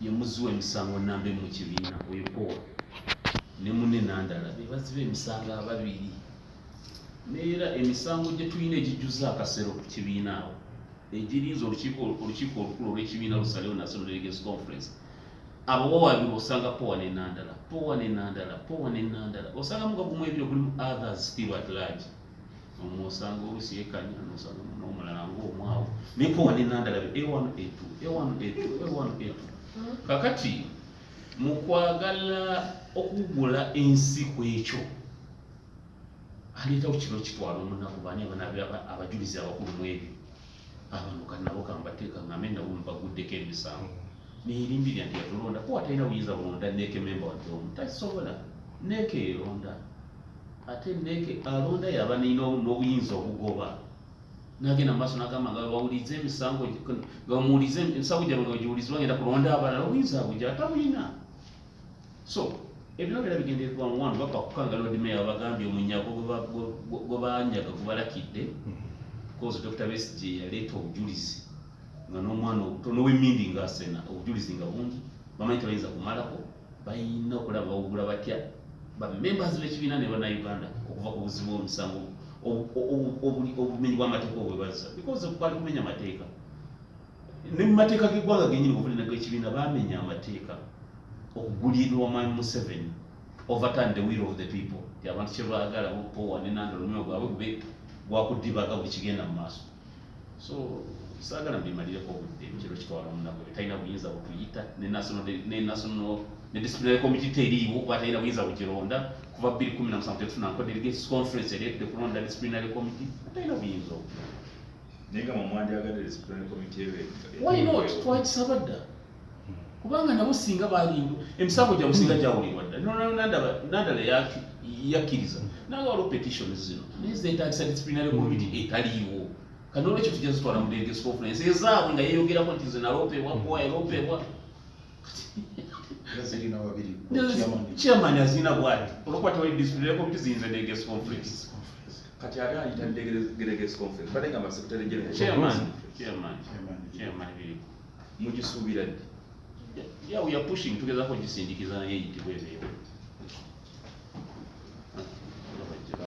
ye muziwe emisango nambe mu kibiina oyo Paul ne munne Nandala be bazibe emisango ababiri neera emisango gye tulina egijjuza akasero ku kibiina awo egirinza olukiiko olukulu olw'ekibiina lusalewo National Delegates Conference abo wabiri osanga Paul ne Nandala osanga muga gumu ebiro gulimu others still at large omusanga olusi yekanya nosanga n'omulala ng'omwawo ne Paul ne Nandala A1 A2 kakati mu kwagala okugula ensi ku ekyo aleetawo kino kitwala omunaku baani abajulizi abakulu mu ebyo abantu kati nabo kambateeka ngambe nabo mbaguddeko emisango nerimbirya nti yatulonda ko atalina buyinza bulonda neeke memba wadde omu takisobola neeke eronda ate neeke alonda yaba nina n'obuyinza obugoba nagenda mu maaso n'agamba nga bawulize emisango nga bamuwulize emisango gyabwe nga giwulizibwa ngenda kulonda abalala obuyinza bujja atabulina so ebino byera bigendererwa mu wano baka kukanga Lord Mayor bagambye Munyagwa gwe banyaga gubalakidde kozi Dr. Besigye yaleeta obujulizi nga n'omwana obutono w'emmindi ng'asena obujulizi nga bungi bamanyi tebayinza kumalako bayina okulaba bawugula batya bamembers b'ekibiina ne bannayuganda okuva ku buzibu bw'omusango obumenyi bw'amateeka obwe bazza because kwali kumenya mateeka ne mu mateeka g'eggwanga gennyini guvulina g'ekibiina baamenya amateeka okugulirwa Mwami Museveni overturn the will of the people ti abantu kye baagala Paul ne Nandala omwoyo gwabwe gube gwakuddibaga buli kigenda mu maaso so saagala mbimalireko obudde ekiro kitwala omunaku talina buyinza butuyita ne disciplinary committee teriiwo kuba talina buyinza bugironda kuva 2017 tetufunako delegates conference ereetedde kulonda disciplinary committee talina buyinza obwo naye nga mumwandyagadde disciplinary committee why not twakisaba dda kubanga nabo singa balindu emisango gyabwe singa gyawulirwa dda Nandala yakkiriza nanga waliwo petitions zino naye zeetagisa disciplinary committee etaliiwo kano olwekyo tujja zitwala mu delegates conference ezaabwe nga yeeyogerako nti ze naloopebwa eloopebwa chairman azina bwati olwokuba tewali disciplinary committee ziyinza delegates conference kati ate ayita delegates conference badengamba secretary general chairman biri mugisuubira ddi we are pushing tugezaako gisindikiza naye eyitibwa ebeewo